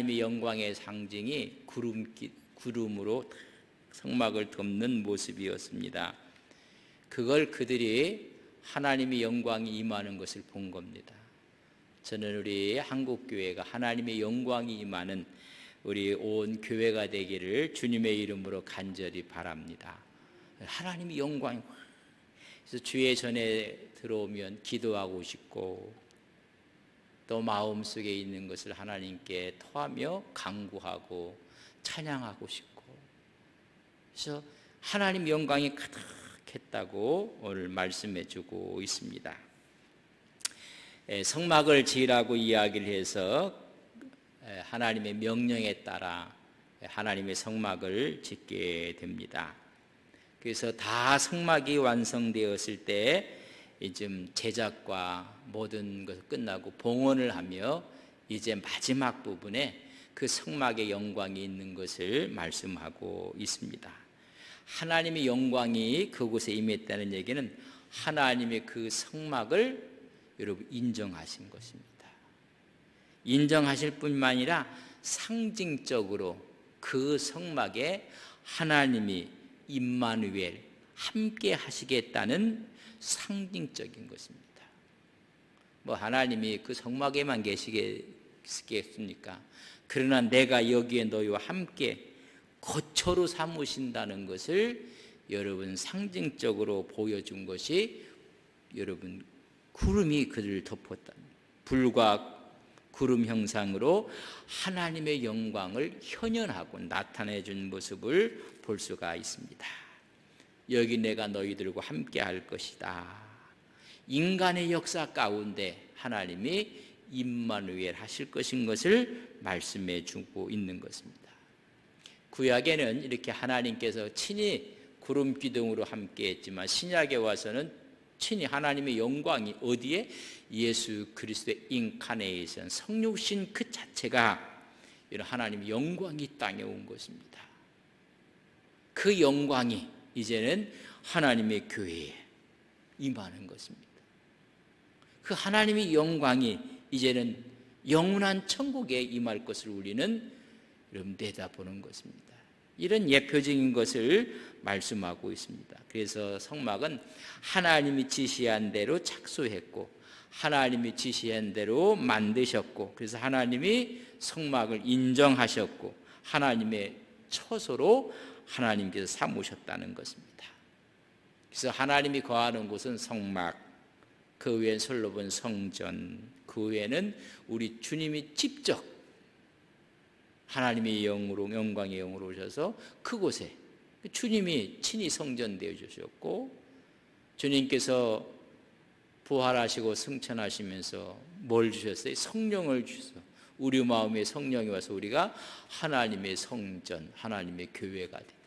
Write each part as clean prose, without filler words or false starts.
하나님의 영광의 상징이 구름으로 성막을 덮는 모습이었습니다. 그걸 그들이 하나님의 영광이 임하는 것을 본 겁니다. 저는 우리 한국교회가 하나님의 영광이 임하는 우리 온 교회가 되기를 주님의 이름으로 간절히 바랍니다. 하나님의 영광이, 그래서 주의 전에 들어오면 기도하고 싶고 또 마음속에 있는 것을 하나님께 토하며 간구하고 찬양하고 싶고, 그래서 하나님 영광이 가득했다고 오늘 말씀해 주고 있습니다. 성막을 지으라고 이야기를 해서 하나님의 명령에 따라 하나님의 성막을 짓게 됩니다. 그래서 다 성막이 완성되었을 때 이제 제작과 모든 것을 끝나고 봉헌을 하며 이제 마지막 부분에 그 성막의 영광이 있는 것을 말씀하고 있습니다. 하나님의 영광이 그곳에 임했다는 얘기는 하나님의 그 성막을 여러분 인정하신 것입니다. 인정하실 뿐만 아니라 상징적으로 그 성막에 하나님이 임마누엘 함께 하시겠다는 상징적인 것입니다. 뭐 하나님이 그 성막에만 계시겠습니까? 그러나 내가 여기에 너희와 함께 거처로 삼으신다는 것을 여러분 상징적으로 보여준 것이 여러분 구름이 그를 덮었다. 불과 구름 형상으로 하나님의 영광을 현현하고 나타내 준 모습을 볼 수가 있습니다. 여기 내가 너희들과 함께 할 것이다. 인간의 역사 가운데 하나님이 임마누엘 하실 것인 것을 말씀해 주고 있는 것입니다. 구약에는 이렇게 하나님께서 친히 구름 기둥으로 함께 했지만 신약에 와서는 친히 하나님의 영광이 어디에? 예수 그리스도의 인카네이션, 성육신 그 자체가 이런 하나님의 영광이 땅에 온 것입니다. 그 영광이 이제는 하나님의 교회에 임하는 것입니다. 그 하나님의 영광이 이제는 영원한 천국에 임할 것을 우리는 여러분 내다보는 것입니다. 이런 예표적인 것을 말씀하고 있습니다. 그래서 성막은 하나님이 지시한 대로 착수했고 하나님이 지시한 대로 만드셨고, 그래서 하나님이 성막을 인정하셨고 하나님의 처소로 하나님께서 삼으셨다는 것입니다. 그래서 하나님이 거하는 곳은 성막, 그 외엔 솔로몬 성전, 그 외에는 우리 주님이 직접 하나님의 영으로, 영광의 영으로 오셔서 그곳에 주님이 친히 성전되어 주셨고, 주님께서 부활하시고 승천하시면서 뭘 주셨어요? 성령을 주셔서 우리 마음에 성령이 와서 우리가 하나님의 성전, 하나님의 교회가 된다.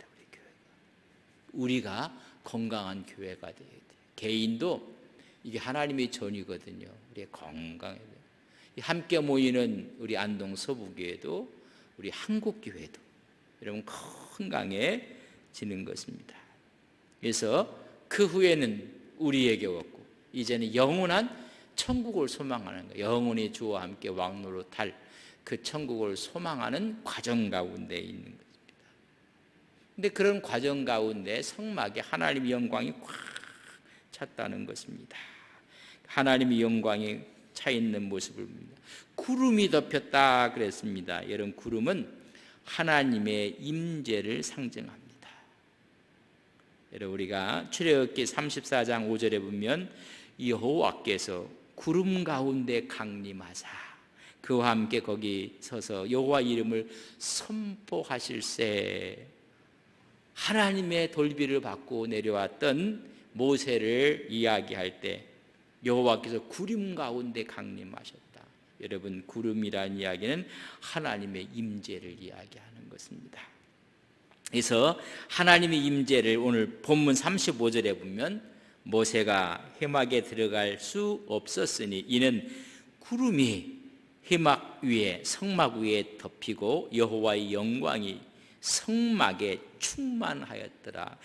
우리가 건강한 교회가 돼야 돼요. 개인도 이게 하나님의 전이거든요. 우리 건강해야 돼요. 함께 모이는 우리 안동 서부교회도 우리 한국교회도 여러분 건강해지는 것입니다. 그래서 그 후에는 우리에게 왔고 이제는 영원한 천국을 소망하는 거예요. 영원히 주와 함께 왕노로 탈 그 천국을 소망하는 과정 가운데 있는 것입니다. 근데 그런 과정 가운데 성막에 하나님의 영광이 꽉 찼다는 것입니다. 하나님의 영광이 차 있는 모습을 봅니다. 구름이 덮였다 그랬습니다. 여러분, 구름은 하나님의 임재를 상징합니다. 여러분, 우리가 출애굽기 34장 5절에 보면 여호와께서 구름 가운데 강림하사 그와 함께 거기 서서 여호와 이름을 선포하실세. 하나님의 돌비를 받고 내려왔던 모세를 이야기할 때 여호와께서 구름 가운데 강림하셨다. 여러분, 구름이라는 이야기는 하나님의 임재를 이야기하는 것입니다. 그래서 하나님의 임재를 오늘 본문 35절에 보면 모세가 회막에 들어갈 수 없었으니 이는 구름이 회막 위에 성막 위에 덮이고 여호와의 영광이 성막에 충만하였더라.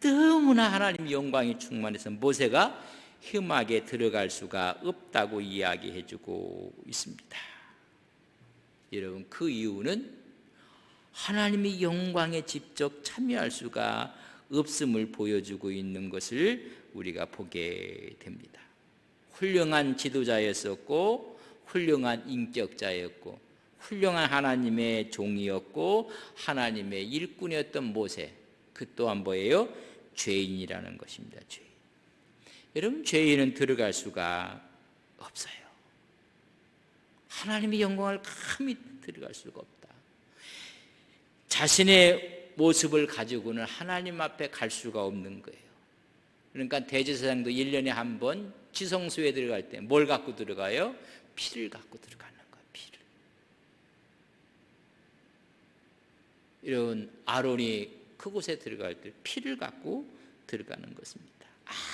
너무나 하나님 영광이 충만해서 모세가 회막에 들어갈 수가 없다고 이야기해주고 있습니다. 여러분, 그 이유는 하나님이 영광에 직접 참여할 수가 없음을 보여주고 있는 것을 우리가 보게 됩니다. 훌륭한 지도자였었고 훌륭한 인격자였고 훌륭한 하나님의 종이었고 하나님의 일꾼이었던 모세, 그 또한 뭐예요? 죄인이라는 것입니다. 죄인. 여러분, 죄인은 들어갈 수가 없어요. 하나님의 영광을 감히 들어갈 수가 없다. 자신의 모습을 가지고는 하나님 앞에 갈 수가 없는 거예요. 그러니까 대제사장도 1년에 한 번 지성소에 들어갈 때 뭘 갖고 들어가요? 피를 갖고 들어가는 거예요. 피를. 이런 아론이 그곳에 들어갈 때 피를 갖고 들어가는 것입니다.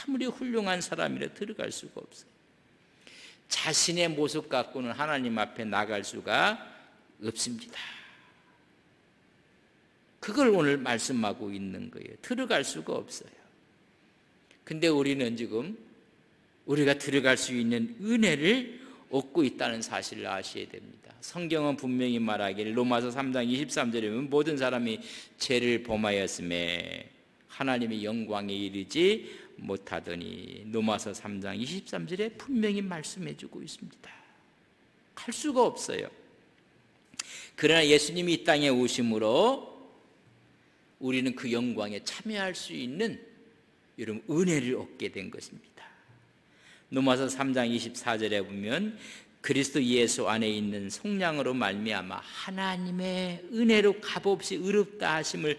아무리 훌륭한 사람이라 들어갈 수가 없어요. 자신의 모습 갖고는 하나님 앞에 나갈 수가 없습니다. 그걸 오늘 말씀하고 있는 거예요. 들어갈 수가 없어요. 근데 우리는 지금 우리가 들어갈 수 있는 은혜를 얻고 있다는 사실을 아셔야 됩니다. 성경은 분명히 말하기를 로마서 3장 23절에 보면 모든 사람이 죄를 범하였음에 하나님의 영광에 이르지 못하더니 로마서 3장 23절에 분명히 말씀해 주고 있습니다. 갈 수가 없어요. 그러나 예수님이 이 땅에 오심으로 우리는 그 영광에 참여할 수 있는 여러분 은혜를 얻게 된 것입니다. 로마서 3장 24절에 보면 그리스도 예수 안에 있는 속량으로 말미암아 하나님의 은혜로 값없이 의롭다 하심을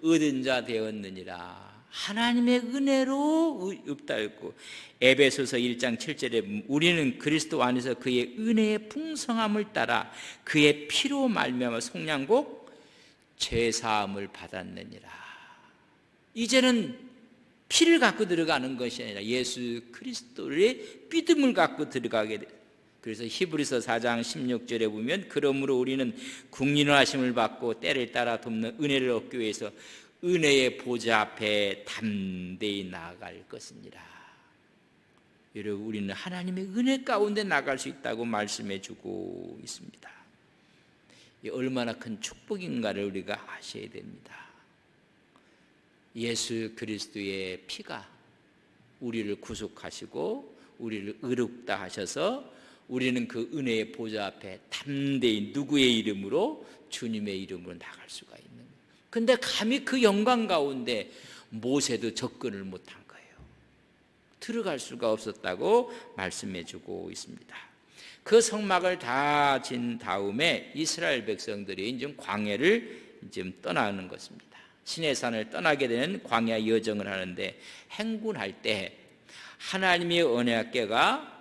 얻은 자 되었느니라. 하나님의 은혜로 의롭다였고, 에베소서 1장 7절에 우리는 그리스도 안에서 그의 은혜의 풍성함을 따라 그의 피로 말미암아 속량곡 죄사함을 받았느니라. 이제는 피를 갖고 들어가는 것이 아니라 예수 그리스도의 믿음을 갖고 들어가게 돼. 그래서 히브리서 4장 16절에 보면 그러므로 우리는 국린하심을 받고 때를 따라 돕는 은혜를 얻기 위해서 은혜의 보좌 앞에 담대히 나아갈 것이니라. 여러분, 우리는 하나님의 은혜 가운데 나갈 수 있다고 말씀해 주고 있습니다. 얼마나 큰 축복인가를 우리가 아셔야 됩니다. 예수 그리스도의 피가 우리를 구속하시고 우리를 의롭다 하셔서 우리는 그 은혜의 보좌 앞에 담대히 누구의 이름으로? 주님의 이름으로 나갈 수가 있는 거예요. 근데 감히 그 영광 가운데 모세도 접근을 못한 거예요. 들어갈 수가 없었다고 말씀해 주고 있습니다. 그 성막을 다 진 다음에 이스라엘 백성들이 이제 광야를 이제 떠나는 것입니다. 시내산을 떠나게 되는 광야 여정을 하는데 행군할 때 하나님의 언약궤가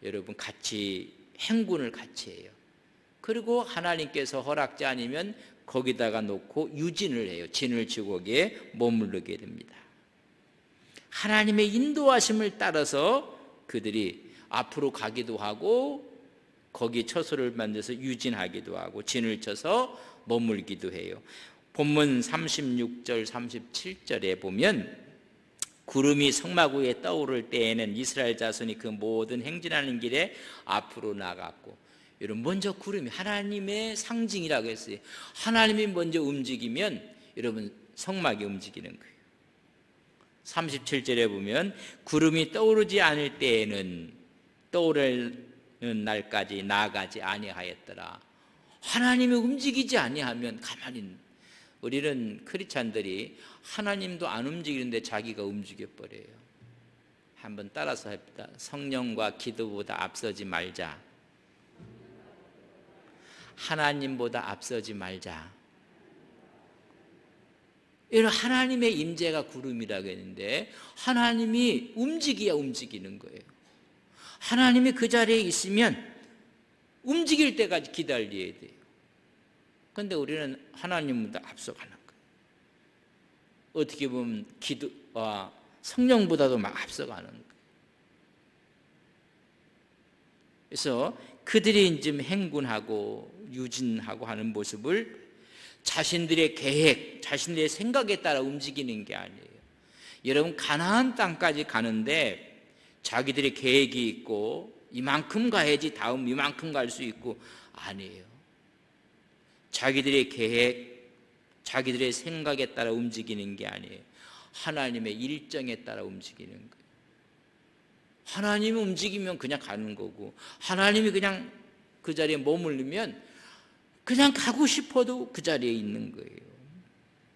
여러분 같이 행군을 같이 해요. 그리고 하나님께서 허락지 않으면 거기다가 놓고 유진을 해요. 진을 치고 거기에 머무르게 됩니다. 하나님의 인도하심을 따라서 그들이 앞으로 가기도 하고 거기 처소를 만들어서 유진하기도 하고 진을 쳐서 머물기도 해요. 본문 36절 37절에 보면 구름이 성막 위에 떠오를 때에는 이스라엘 자손이 그 모든 행진하는 길에 앞으로 나갔고, 여러분 먼저 구름이 하나님의 상징이라고 했어요. 하나님이 먼저 움직이면 여러분 성막이 움직이는 거예요. 37절에 보면 구름이 떠오르지 않을 때에는 떠오르는 날까지 나가지 아니하였더라. 하나님이 움직이지 아니하면 가만히, 우리는 크리스찬들이 하나님도 안 움직이는데 자기가 움직여 버려요. 한번 따라서 합니다. 성령과 기도보다 앞서지 말자. 하나님보다 앞서지 말자. 이런 하나님의 임재가 구름이라고 했는데 하나님이 움직여야 움직이는 거예요. 하나님이 그 자리에 있으면 움직일 때까지 기다려야 돼요. 그런데 우리는 하나님보다 앞서가는 거예요. 어떻게 보면 성령보다도 막 앞서가는 거예요. 그래서 그들이 지금 행군하고 유진하고 하는 모습을 자신들의 계획, 자신들의 생각에 따라 움직이는 게 아니에요. 여러분, 가나안 땅까지 가는데 자기들의 계획이 있고 이만큼 가야지 다음 이만큼 갈 수 있고, 아니에요. 자기들의 계획, 자기들의 생각에 따라 움직이는 게 아니에요. 하나님의 일정에 따라 움직이는 거예요. 하나님이 움직이면 그냥 가는 거고, 하나님이 그냥 그 자리에 머물르면 그냥 가고 싶어도 그 자리에 있는 거예요.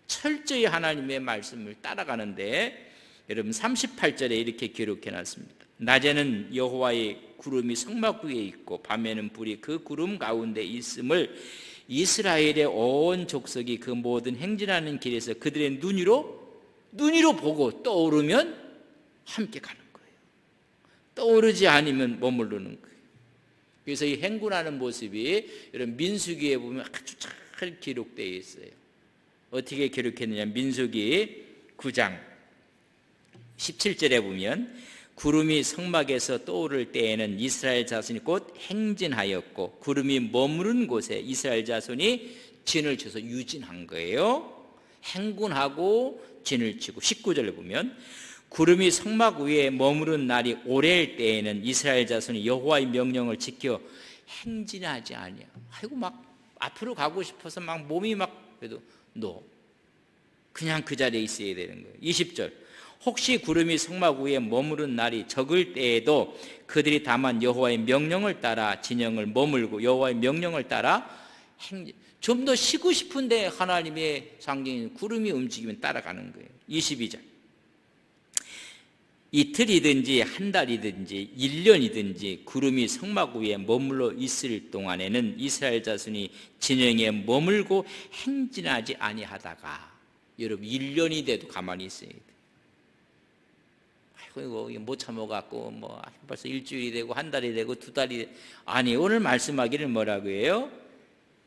철저히 하나님의 말씀을 따라가는데, 여러분 38절에 이렇게 기록해 놨습니다. 낮에는 여호와의 구름이 성막 위에 있고 밤에는 불이 그 구름 가운데 있음을 이스라엘의 온 족속이 그 모든 행진하는 길에서 그들의 눈으로 보고 떠오르면 함께 가는 거예요. 떠오르지 않으면 머무르는 거예요. 그래서 이 행군하는 모습이 여러분 민수기에 보면 아주 잘 기록되어 있어요. 어떻게 기록했느냐, 민수기 9장 17절에 보면 구름이 성막에서 떠오를 때에는 이스라엘 자손이 곧 행진하였고 구름이 머무른 곳에 이스라엘 자손이 진을 쳐서 유진한 거예요. 행군하고 진을 치고. 19절에 보면 구름이 성막 위에 머무른 날이 오래일 때에는 이스라엘 자손이 여호와의 명령을 지켜 행진하지 아니야. 아이고 막 앞으로 가고 싶어서 막 몸이 막 그래도 그냥 그 자리에 있어야 되는 거예요. 20절 혹시 구름이 성막 위에 머무른 날이 적을 때에도 그들이 다만 여호와의 명령을 따라 진영을 머물고 여호와의 명령을 따라 행진. 좀 더 쉬고 싶은데 하나님의 상징인 구름이 움직이면 따라가는 거예요. 22절 이틀이든지 한 달이든지 1년이든지 구름이 성막 위에 머물러 있을 동안에는 이스라엘 자손이 진영에 머물고 행진하지 아니하다가, 여러분 1년이 돼도 가만히 있어야 돼요. 아이고 이거 못 참아갖고 뭐 벌써 일주일이 되고 한 달이 되고 두 달이 되고. 아니, 오늘 말씀하기를 뭐라고 해요?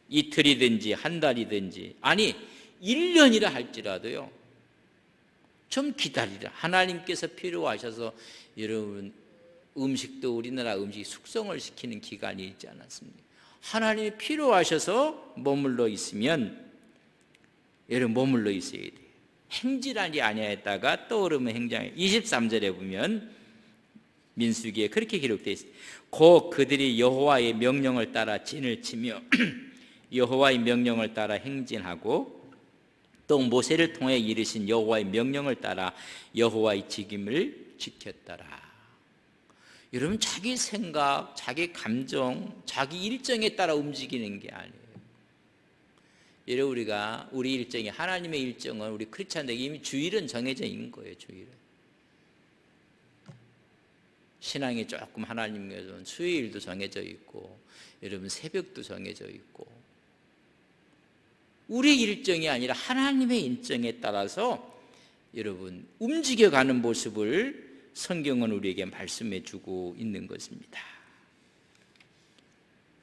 이틀이든지 한 달이든지, 아니 1년이라 할지라도요 좀 기다리라. 하나님께서 필요하셔서 여러분 음식도 우리나라 음식이 숙성을 시키는 기간이 있지 않았습니까? 하나님이 필요하셔서 머물러 있으면 여러분 머물러 있어야 돼요. 행진하지 아니하였다가 떠오르면 행장해. 23절에 보면 민수기에 그렇게 기록되어 있습니다. 곧 그들이 여호와의 명령을 따라 진을 치며 여호와의 명령을 따라 행진하고 또 모세를 통해 이르신 여호와의 명령을 따라 여호와의 직임을 지켰더라. 여러분 자기 생각, 자기 감정, 자기 일정에 따라 움직이는 게 아니에요. 여러분 우리 일정이, 하나님의 일정은 우리 크리스찬들에게 이미 주일은 정해져 있는 거예요. 주일은 신앙이 조금 하나님께서는 수요일도 정해져 있고 여러분 새벽도 정해져 있고, 우리 일정이 아니라 하나님의 일정에 따라서 여러분 움직여가는 모습을 성경은 우리에게 말씀해 주고 있는 것입니다.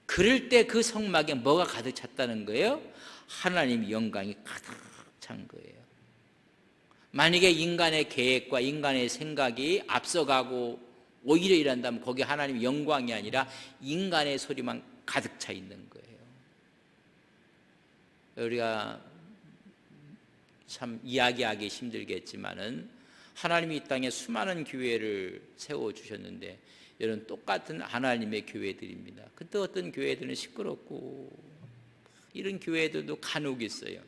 그럴 때 그 성막에 뭐가 가득 찼다는 거예요? 하나님의 영광이 가득 찬 거예요. 만약에 인간의 계획과 인간의 생각이 앞서가고 오히려 이란다면 거기 하나님의 영광이 아니라 인간의 소리만 가득 차 있는 거예요. 우리가 참 이야기하기 힘들겠지만은 하나님이 이 땅에 수많은 교회를 세워주셨는데 여러분 똑같은 하나님의 교회들입니다. 그때 어떤 교회들은 시끄럽고 이런 교회들도 간혹 있어요.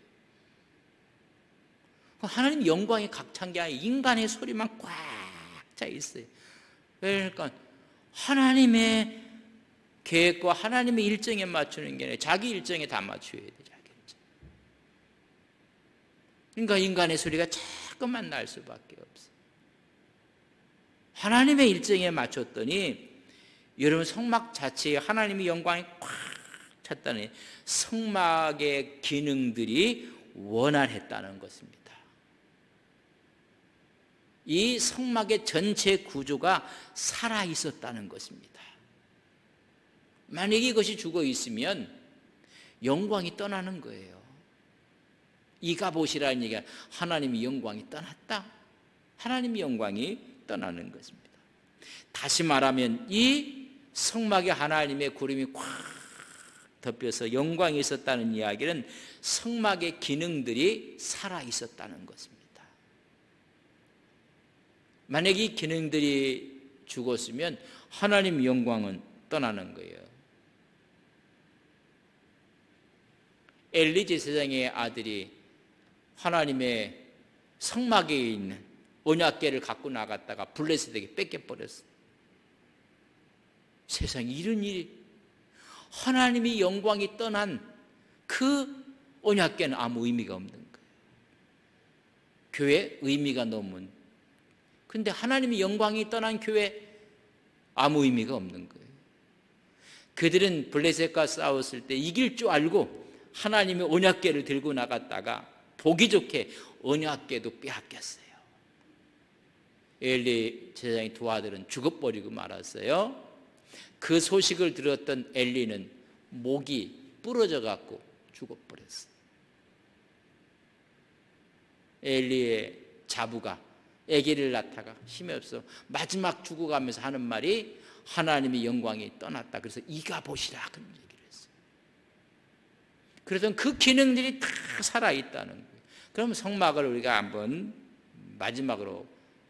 하나님 영광이 각 찬 게 아니라 인간의 소리만 꽉 차 있어요. 그러니까 하나님의 계획과 하나님의 일정에 맞추는 게 아니라 자기 일정에 다 맞춰야 돼요. 그러니까 인간의 소리가 자꾸만 날 수밖에 없어요. 하나님의 일정에 맞췄더니 여러분 성막 자체에 하나님의 영광이 꽉 찼다니 성막의 기능들이 원활했다는 것입니다. 이 성막의 전체 구조가 살아 있었다는 것입니다. 만약에 이것이 죽어 있으면 영광이 떠나는 거예요. 이가봇이라는 얘기가 하나님의 영광이 떠났다. 하나님의 영광이 떠나는 것입니다. 다시 말하면 이 성막에 하나님의 구름이 꽉 덮여서 영광이 있었다는 이야기는 성막의 기능들이 살아 있었다는 것입니다. 만약에 이 기능들이 죽었으면 하나님의 영광은 떠나는 거예요. 엘리 제사장의 아들이 하나님의 성막에 있는 언약궤를 갖고 나갔다가 블레셋에게 뺏겨버렸어요. 세상에 이런 일이, 하나님의 영광이 떠난 그 언약궤는 아무 의미가 없는 거예요. 교회 의미가 너무, 근데 하나님의 영광이 떠난 교회 아무 의미가 없는 거예요. 그들은 블레셋과 싸웠을 때 이길 줄 알고 하나님의 언약궤를 들고 나갔다가 보기 좋게 언약궤도 빼앗겼어요. 엘리 제사장의 두 아들은 죽어버리고 말았어요. 그 소식을 들었던 엘리는 목이 부러져 갖고 죽어버렸어요. 엘리의 자부가 아기를 낳다가 힘이 없어 마지막 죽어가면서 하는 말이 하나님의 영광이 떠났다. 그래서 이가 보시라 그런 얘기를 했어요. 그래서 그 기능들이 다 살아있다는 거예요. 그럼 성막을 우리가 한번 마지막으로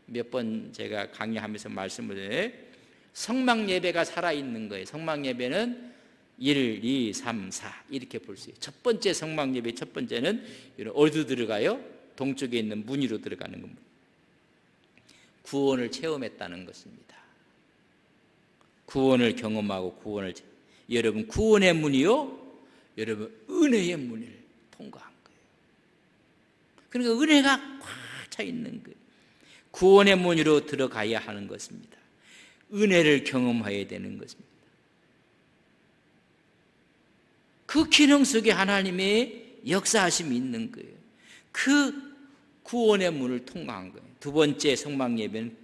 몇 번 제가 강의하면서 말씀을 드려요. 성막 예배가 살아있는 거예요. 성막 예배는 1, 2, 3, 4 이렇게 볼 수 있어요. 첫 번째 성막 예배 첫 번째는 어디로 들어가요? 동쪽에 있는 문 위로 들어가는 겁니다. 구원을 체험했다는 것입니다. 구원을 경험하고 여러분 구원의 문이요, 여러분 은혜의 문을 통과한 거예요. 그러니까 은혜가 꽉 차 있는 거예요. 구원의 문으로 들어가야 하는 것입니다. 은혜를 경험해야 되는 것입니다. 그 기능 속에 하나님의 역사하심이 있는 거예요. 그 구원의 문을 통과한 거예요. 두 번째 성막 예배는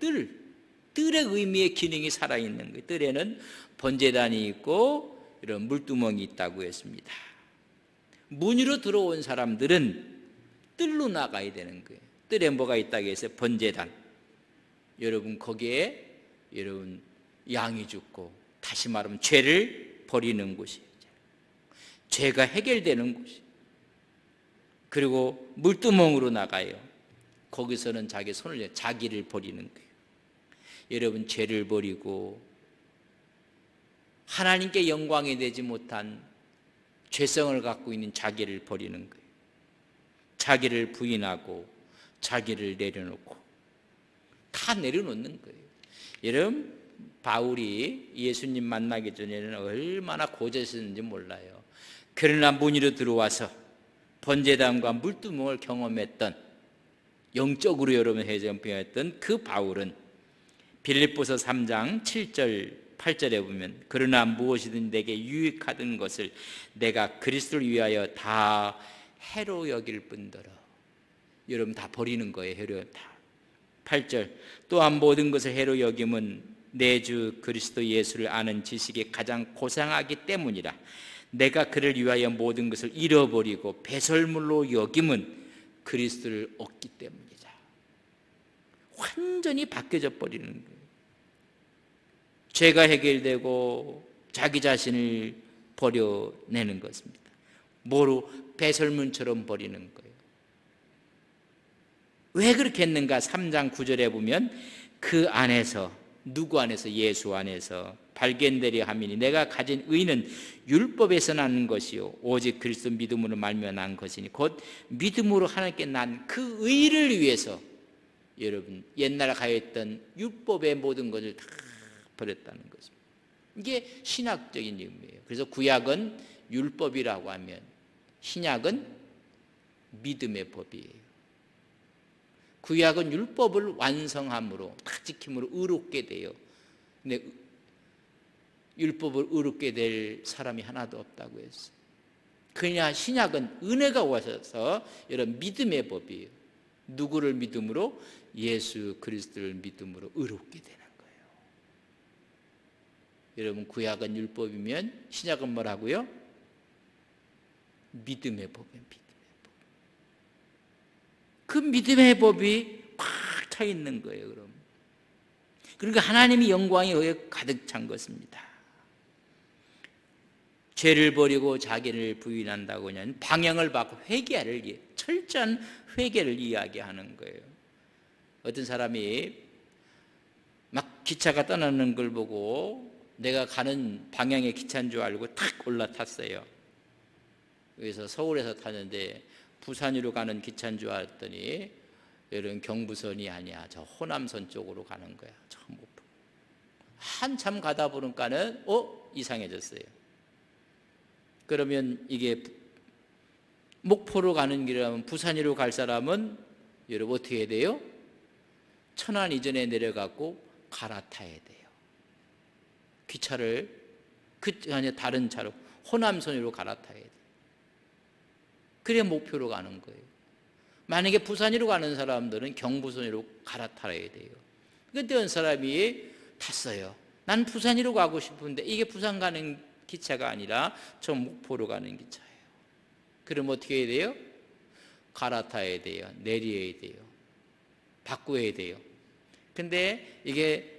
뜰의 의미의 기능이 살아있는 거예요. 뜰에는 번제단이 있고 이런 물두멍이 있다고 했습니다. 문으로 들어온 사람들은 뜰로 나가야 되는 거예요. 뜰에 뭐가 있다고 해서 번제단, 여러분 거기에 여러분 양이 죽고, 다시 말하면 죄를 버리는 곳이에요. 죄가 해결되는 곳이에요. 그리고 물두멍으로 나가요. 거기서는 자기 손을 자기를 버리는 거예요. 여러분 죄를 버리고 하나님께 영광이 되지 못한 죄성을 갖고 있는 자기를 버리는 거예요. 자기를 부인하고 자기를 내려놓고 다 내려놓는 거예요. 여러분 바울이 예수님 만나기 전에는 얼마나 고졌었는지 몰라요. 그러나 문으로 들어와서 번제단과 물두멍을 경험했던, 영적으로 여러분 회전병했던 그 바울은 빌립보서 3장 7절 8절에 보면 그러나 무엇이든 내게 유익하던 것을 내가 그리스도를 위하여 다 해로 여길 뿐더러, 여러분 다 버리는 거예요. 해로 다. 8절 또한 모든 것을 해로 여김은 내 주 그리스도 예수를 아는 지식이 가장 고상하기 때문이라. 내가 그를 위하여 모든 것을 잃어버리고 배설물로 여김은 그리스도를 얻기 때문이다. 완전히 바뀌어져 버리는 거예요. 죄가 해결되고 자기 자신을 버려내는 것입니다. 뭐로? 배설물처럼 버리는 거예요. 왜 그렇게 했는가? 3장 9절에 보면 그 안에서, 누구 안에서? 예수 안에서 발견되려 함이니 내가 가진 의는 율법에서 나는 것이요 오직 그리스도 믿음으로 말미암아 난 것이니 곧 믿음으로 하나님께 난 그 의를 위해서 여러분 옛날에 가했던 율법의 모든 것을 다 버렸다는 것입니다. 이게 신학적인 의미예요. 그래서 구약은 율법이라고 하면 신약은 믿음의 법이에요. 구약은 율법을 완성함으로 다 지킴으로 의롭게 돼요. 근데 율법을 의롭게 될 사람이 하나도 없다고 했어요. 그냥 신약은 은혜가 오셔서 이런 믿음의 법이에요. 누구를 믿음으로? 예수 그리스도를 믿음으로 의롭게 되는 거예요. 여러분 구약은 율법이면 신약은 뭐라고요? 믿음의 법이에요. 그 믿음의 법이 꽉 차 있는 거예요. 그러니까 하나님의 영광이 거기에 가득 찬 것입니다. 죄를 버리고 자기를 부인한다고 하면 방향을 바꿔 회개를, 철저한 회개를 이야기하는 거예요. 어떤 사람이 막 기차가 떠나는 걸 보고 내가 가는 방향의 기차인 줄 알고 탁 올라탔어요. 여기서 서울에서 타는데 부산으로 가는 기차인 줄 알았더니 여러분 경부선이 아니야. 저 호남선 쪽으로 가는 거야. 저 목포. 한참 가다 보니까는 이상해졌어요. 그러면 이게 목포로 가는 길이라면 부산으로 갈 사람은 여러분 어떻게 해야 돼요? 천안 이전에 내려가고 갈아타야 돼요. 기차를 아니 다른 차로 호남선으로 갈아타야 돼요. 그래 목표로 가는 거예요. 만약에 부산으로 가는 사람들은 경부선으로 갈아타야 돼요. 그때 어떤 사람이 탔어요. 난 부산으로 가고 싶은데 이게 부산 가는 기차가 아니라 저 목포로 가는 기차예요. 그럼 어떻게 해야 돼요? 갈아타야 돼요. 내려야 돼요. 바꿔야 돼요. 근데 이게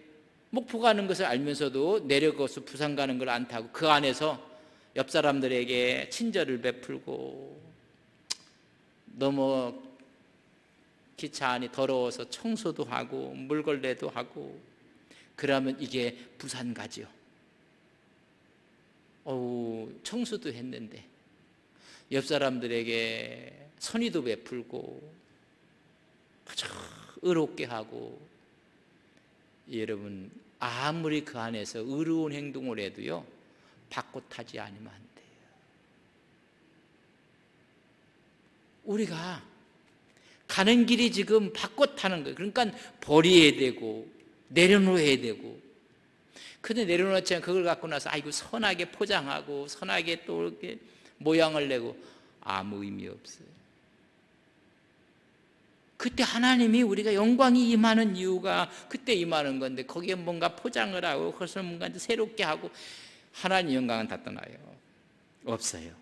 목포 가는 것을 알면서도 내려가서 부산 가는 걸 안 타고 그 안에서 옆 사람들에게 친절을 베풀고 너무 기차 안이 더러워서 청소도 하고 물걸레도 하고 그러면 이게 부산 가죠. 청소도 했는데 옆 사람들에게 선의도 베풀고 아주 의롭게 하고 여러분 아무리 그 안에서 의로운 행동을 해도요 바꿔 타지 않으면 안 돼요. 우리가 가는 길이 지금 바꿔 타는 거예요. 그러니까 버려야 되고 내려놓아야 되고 근데 내려놓았지만 그걸 갖고 나서 아이고 선하게 포장하고 선하게 또 이렇게 모양을 내고 아무 의미 없어요. 그때 하나님이 우리가 영광이 임하는 이유가 그때 임하는 건데 거기에 뭔가 포장을 하고 그것을 뭔가 새롭게 하고 하나님 영광은 다 떠나요. 없어요.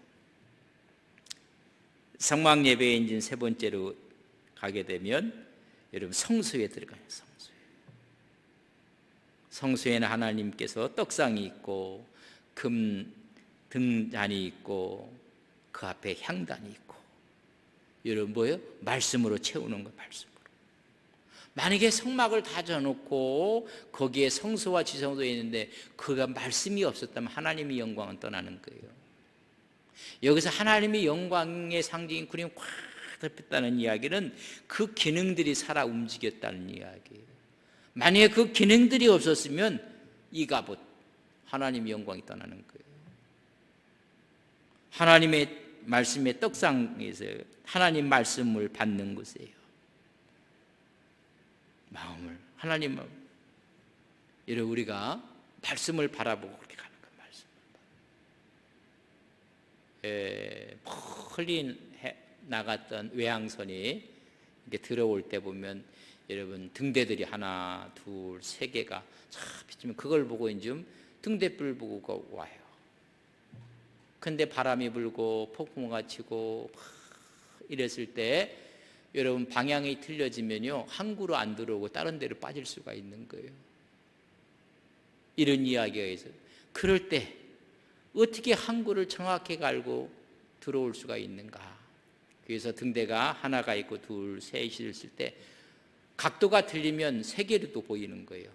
성막 예배에 이제 세 번째로 가게 되면 여러분 성소에 들어가요. 성소에는 하나님께서 떡상이 있고 금 등잔이 있고 그 앞에 향단이 있고 여러분 뭐예요? 말씀으로 채우는 거예요. 말씀으로. 만약에 성막을 다져놓고 거기에 성소와 지성소가 있는데 그가 말씀이 없었다면 하나님의 영광은 떠나는 거예요. 여기서 하나님의 영광의 상징인 구름이 꽉 덮였다는 이야기는 그 기능들이 살아 움직였다는 이야기예요. 만약에 그 기능들이 없었으면 이가봇 하나님의 영광이 떠나는 거예요. 하나님의 말씀의 떡상에서 하나님 말씀을 받는 곳이에요. 마음을 하나님 마음. 여러분 우리가 말씀을 바라보고 그렇게 가는 그 말씀. 흘린 나갔던 외항선이 이렇게 들어올 때 보면 여러분 등대들이 하나, 둘, 세 개가 쫙 비치면 그걸 보고 이제 등대불 보고 와요. 근데 바람이 불고 폭풍우가 치고 이랬을 때 여러분 방향이 틀려지면요 항구로 안 들어오고 다른 데로 빠질 수가 있는 거예요. 이런 이야기가 있어요. 그럴 때 어떻게 항구를 정확히 알고 들어올 수가 있는가? 그래서 등대가 하나가 있고 둘, 셋이 있을 때 각도가 틀리면 세 개로도 보이는 거예요.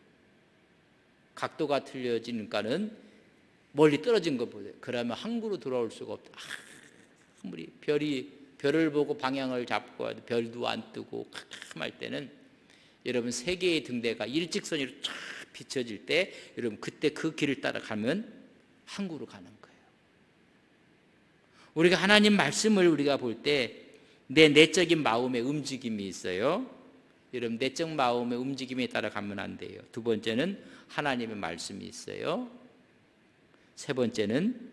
각도가 틀려지니까는 멀리 떨어진 거 보세요. 그러면 항구로 돌아올 수가 없다. 아무리 별을 보고 방향을 잡고 별도 안 뜨고 캄캄할 때는 여러분 세 개의 등대가 일직선으로 쫙 비춰질 때 여러분 그때 그 길을 따라가면 항구로 가는 거예요. 우리가 하나님 말씀을 우리가 볼 때 내 내적인 마음의 움직임이 있어요. 여러분 내적 마음의 움직임에 따라 가면 안 돼요. 두 번째는 하나님의 말씀이 있어요. 세 번째는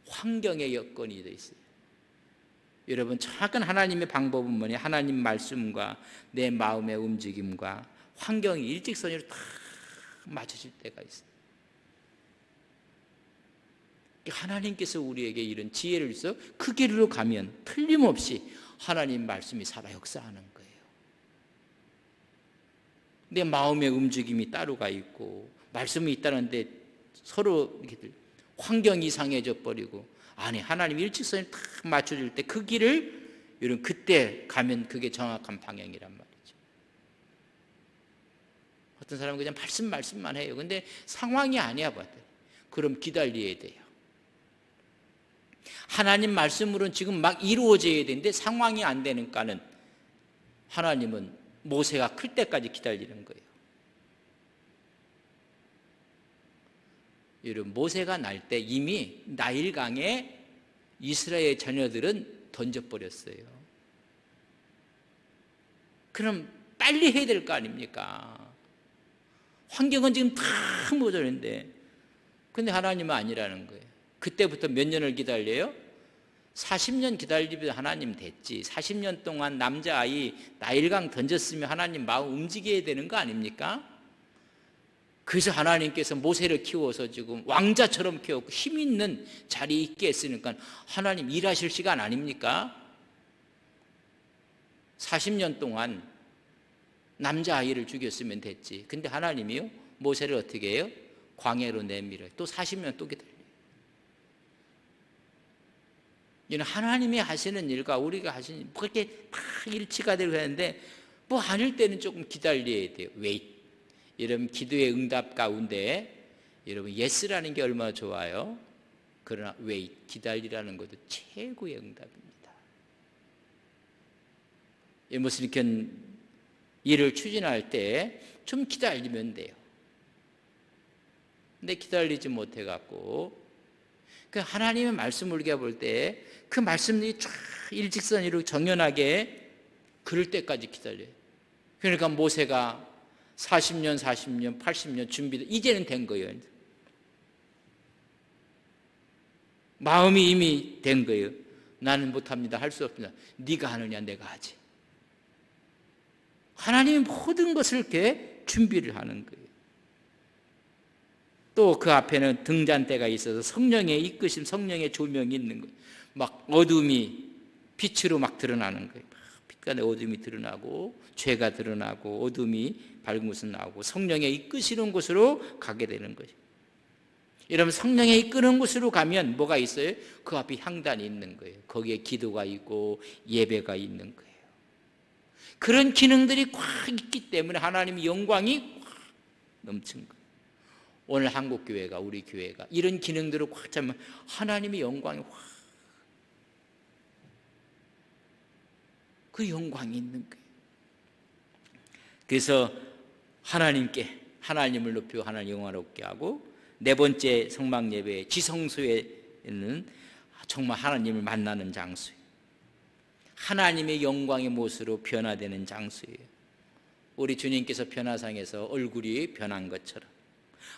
환경의 여건이 되어 있어요. 여러분 정확한 하나님의 방법은 뭐냐? 하나님 말씀과 내 마음의 움직임과 환경이 일직선으로 다 맞춰질 때가 있어요. 하나님께서 우리에게 이런 지혜를 주셔서 그 길로 가면 틀림없이 하나님 말씀이 살아 역사하는 거예요. 내 마음의 움직임이 따로가 있고 말씀이 있다는데 서로 이렇게 환경이 이상해져 버리고 아니 하나님 일직선에 딱 맞춰줄 때 그 길을 여러분 그때 가면 그게 정확한 방향이란 말이죠. 어떤 사람은 그냥 말씀만 해요. 근데 상황이 아니야 봤더니 그럼 기다려야 돼요. 하나님 말씀으로는 지금 막 이루어져야 되는데 상황이 안 되니까는 하나님은 모세가 클 때까지 기다리는 거예요. 여러분, 모세가 날 때 이미 나일강에 이스라엘 자녀들은 던져버렸어요. 그럼 빨리 해야 될 거 아닙니까? 환경은 지금 다 모자른데, 근데 하나님은 아니라는 거예요. 그때부터 몇 년을 기다려요? 40년 기다리면 하나님 됐지. 40년 동안 남자아이 나일강 던졌으면 하나님 마음 움직여야 되는 거 아닙니까? 그래서 하나님께서 모세를 키워서 지금 왕자처럼 키웠고 힘 있는 자리에 있게 했으니까 하나님 일하실 시간 아닙니까? 40년 동안 남자아이를 죽였으면 됐지. 근데 하나님이요, 모세를 어떻게 해요? 광야로 내밀어요. 또 40년 또 기다려요. 이는 하나님이 하시는 일과 우리가 하시는 일, 그렇게 다 일치가 되고 하는데, 뭐 아닐 때는 조금 기다려야 돼요. 웨이트. 여러분, 기도의 응답 가운데 여러분 예스라는 게 얼마나 좋아요. 그러나 웨이트, 기다리라는 것도 최고의 응답입니다. 무슨 이렇게 일을 추진할 때 좀 기다리면 돼요. 근데 기다리지 못해갖고 그 하나님의 말씀을 우리가 볼 때 그 말씀이 쫙 일직선으로 정연하게 그럴 때까지 기다려요. 그러니까 모세가 40년, 80년 준비돼 이제는 된 거예요. 마음이 이미 된 거예요. 나는 못합니다. 할 수 없습니다. 네가 하느냐 내가 하지. 하나님이 모든 것을 이렇게 준비를 하는 거예요. 또 그 앞에는 등잔대가 있어서 성령의 이끄심, 성령의 조명이 있는 거예요. 막 어둠이 빛으로 막 드러나는 거예요. 빛간에 어둠이 드러나고 죄가 드러나고 어둠이 밝은 곳은 나오고 성령의 이끄시는 곳으로 가게 되는 거죠. 여러분, 성령의 이끄는 곳으로 가면 뭐가 있어요? 그 앞에 향단이 있는 거예요. 거기에 기도가 있고 예배가 있는 거예요. 그런 기능들이 꽉 있기 때문에 하나님의 영광이 꽉 넘친 거예요. 오늘 한국교회가, 우리 교회가 이런 기능들을 꽉 잡으면 하나님의 영광이 확, 그 영광이 있는 거예요. 그래서 하나님을 높이고 하나님 영화롭게 하고, 네 번째 성막 예배 지성소에는 정말 하나님을 만나는 장소예요. 하나님의 영광의 모습으로 변화되는 장소예요. 우리 주님께서 변화상에서 얼굴이 변한 것처럼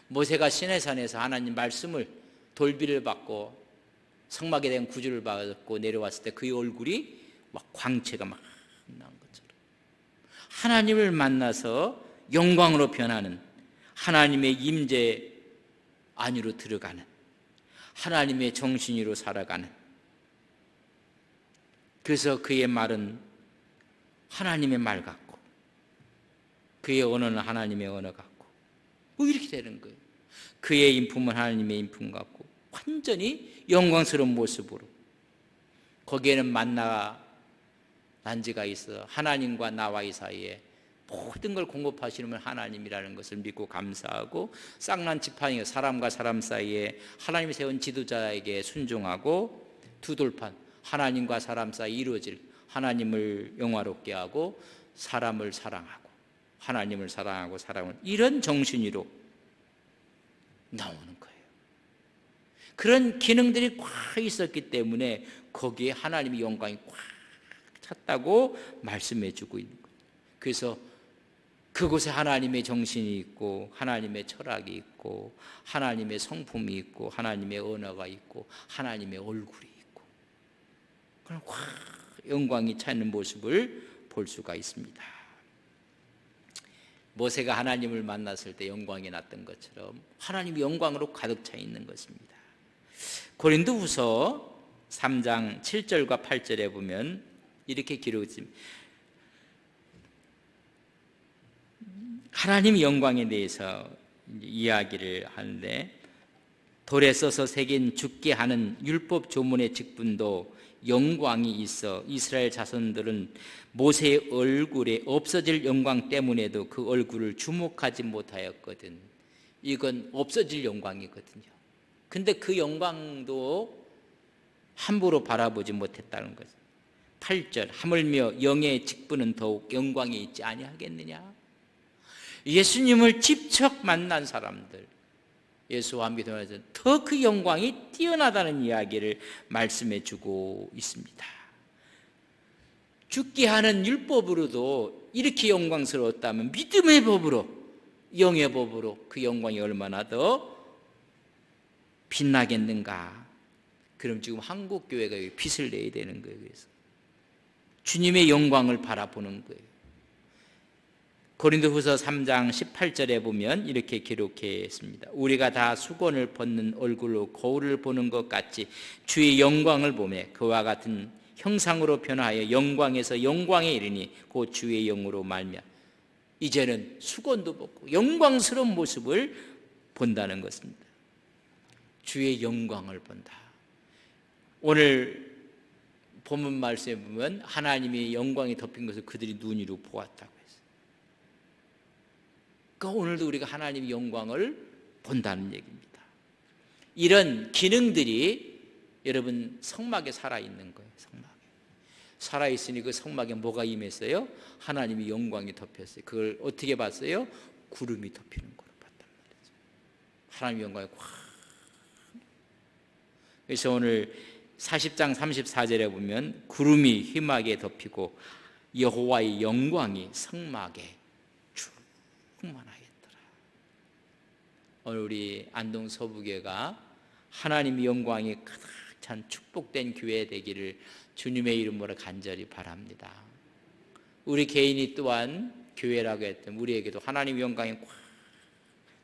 모세가 시내산에서 하나님 말씀을 돌비를 받고 성막에 대한 구주를 받고 내려왔을 때 그의 얼굴이 막 광채가 막 난 것처럼 하나님을 만나서 영광으로 변하는, 하나님의 임재 안으로 들어가는, 하나님의 정신으로 살아가는, 그래서 그의 말은 하나님의 말 같고 그의 언어는 하나님의 언어 같고 뭐 이렇게 되는 거예요. 그의 인품은 하나님의 인품 같고 완전히 영광스러운 모습으로, 거기에는 만나 단지가 있어 하나님과 나와의 사이에 모든 걸 공급하시는 하나님이라는 것을 믿고 감사하고, 쌍난 지팡이 사람과 사람 사이에 하나님이 세운 지도자에게 순종하고, 두 돌판 하나님과 사람 사이에 이루어질 하나님을 영화롭게 하고 사람을 사랑하고 하나님을 사랑하고 사람을, 이런 정신으로 나오는 거예요. 그런 기능들이 꽉 있었기 때문에 거기에 하나님의 영광이 꽉 찼다고 말씀해 주고 있는 거예요. 그래서 그곳에 하나님의 정신이 있고 하나님의 철학이 있고 하나님의 성품이 있고 하나님의 언어가 있고 하나님의 얼굴이 있고, 그럼 꽉 영광이 차 있는 모습을 볼 수가 있습니다. 모세가 하나님을 만났을 때 영광이 났던 것처럼 하나님의 영광으로 가득 차 있는 것입니다. 고린도후서 3장 7절과 8절에 보면 이렇게 기록했습니다. 하나님의 영광에 대해서 이야기를 하는데, 돌에 써서 새긴 죽게 하는 율법 조문의 직분도 영광이 있어 이스라엘 자손들은 모세의 얼굴에 없어질 영광 때문에도 그 얼굴을 주목하지 못하였거든. 이건 없어질 영광이거든요. 근데 그 영광도 함부로 바라보지 못했다는 거죠. 8절 하물며 영의 직분은 더욱 영광이 있지 아니하겠느냐. 예수님을 직접 만난 사람들, 예수와 함께 동행해서 더 그 영광이 뛰어나다는 이야기를 말씀해 주고 있습니다. 죽게 하는 율법으로도 이렇게 영광스러웠다면 믿음의 법으로, 영의 법으로 그 영광이 얼마나 더 빛나겠는가. 그럼 지금 한국교회가 빛을 내야 되는 거예요. 그래서 주님의 영광을 바라보는 거예요. 고린도후서 3장 18절에 보면 이렇게 기록했습니다. 우리가 다 수건을 벗는 얼굴로 거울을 보는 것 같이 주의 영광을 보매 그와 같은 형상으로 변화하여 영광에서 영광에 이르니 곧 주의 영으로 말미암아. 이제는 수건도 벗고 영광스러운 모습을 본다는 것입니다. 주의 영광을 본다. 오늘 본문 말씀에 보면 하나님의 영광이 덮인 것을 그들이 눈으로 보았다고 했어요. 그러니까 오늘도 우리가 하나님의 영광을 본다는 얘기입니다. 이런 기능들이 여러분 성막에 살아있는 거예요. 성막에 살아있으니 그 성막에 뭐가 임했어요? 하나님의 영광이 덮였어요. 그걸 어떻게 봤어요? 구름이 덮이는 거로 봤단 말이죠. 하나님의 영광이 확. 그래서 오늘 40장 34절에 보면 구름이 휘막에 덮이고 여호와의 영광이 성막에 충만하였더라. 오늘 우리 안동 서부교회가 하나님의 영광이 가득 찬 축복된 교회 되기를 주님의 이름으로 간절히 바랍니다. 우리 개인이 또한 교회라고 했던 우리에게도 하나님의 영광이 꽉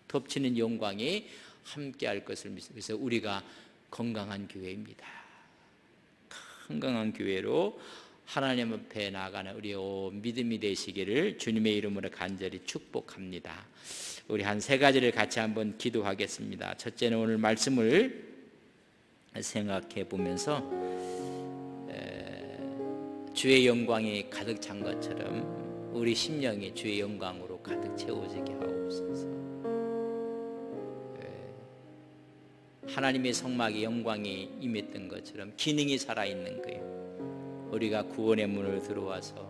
덮치는 영광이 함께할 것을 믿습니다. 그래서 우리가 건강한 교회입니다. 건강한 교회로 하나님 앞에 나아가는 우리 믿음이 되시기를 주님의 이름으로 간절히 축복합니다. 우리 한 세 가지를 같이 한번 기도하겠습니다. 첫째는 오늘 말씀을 생각해 보면서 주의 영광이 가득 찬 것처럼 우리 심령이 주의 영광으로 가득 채워지게 하옵소서. 하나님의 성막에 영광이 임했던 것처럼 기능이 살아있는 거예요. 우리가 구원의 문을 들어와서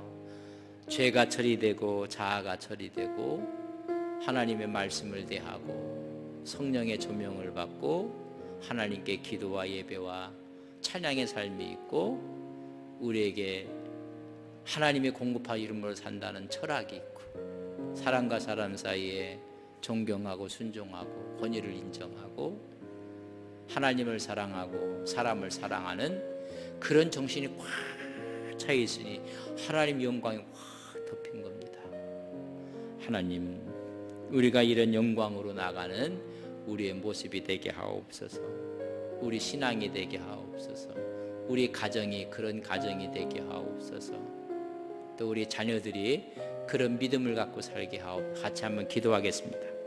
죄가 처리되고 자아가 처리되고 하나님의 말씀을 대하고 성령의 조명을 받고 하나님께 기도와 예배와 찬양의 삶이 있고 우리에게 하나님의 공급할 이름으로 산다는 철학이 있고 사람과 사람 사이에 존경하고 순종하고 권위를 인정하고 하나님을 사랑하고 사람을 사랑하는 그런 정신이 꽉 차 있으니 하나님 영광이 확 덮인 겁니다. 하나님, 우리가 이런 영광으로 나가는 우리의 모습이 되게 하옵소서. 우리 신앙이 되게 하옵소서. 우리 가정이 그런 가정이 되게 하옵소서. 또 우리 자녀들이 그런 믿음을 갖고 살게 하옵소서. 같이 한번 기도하겠습니다.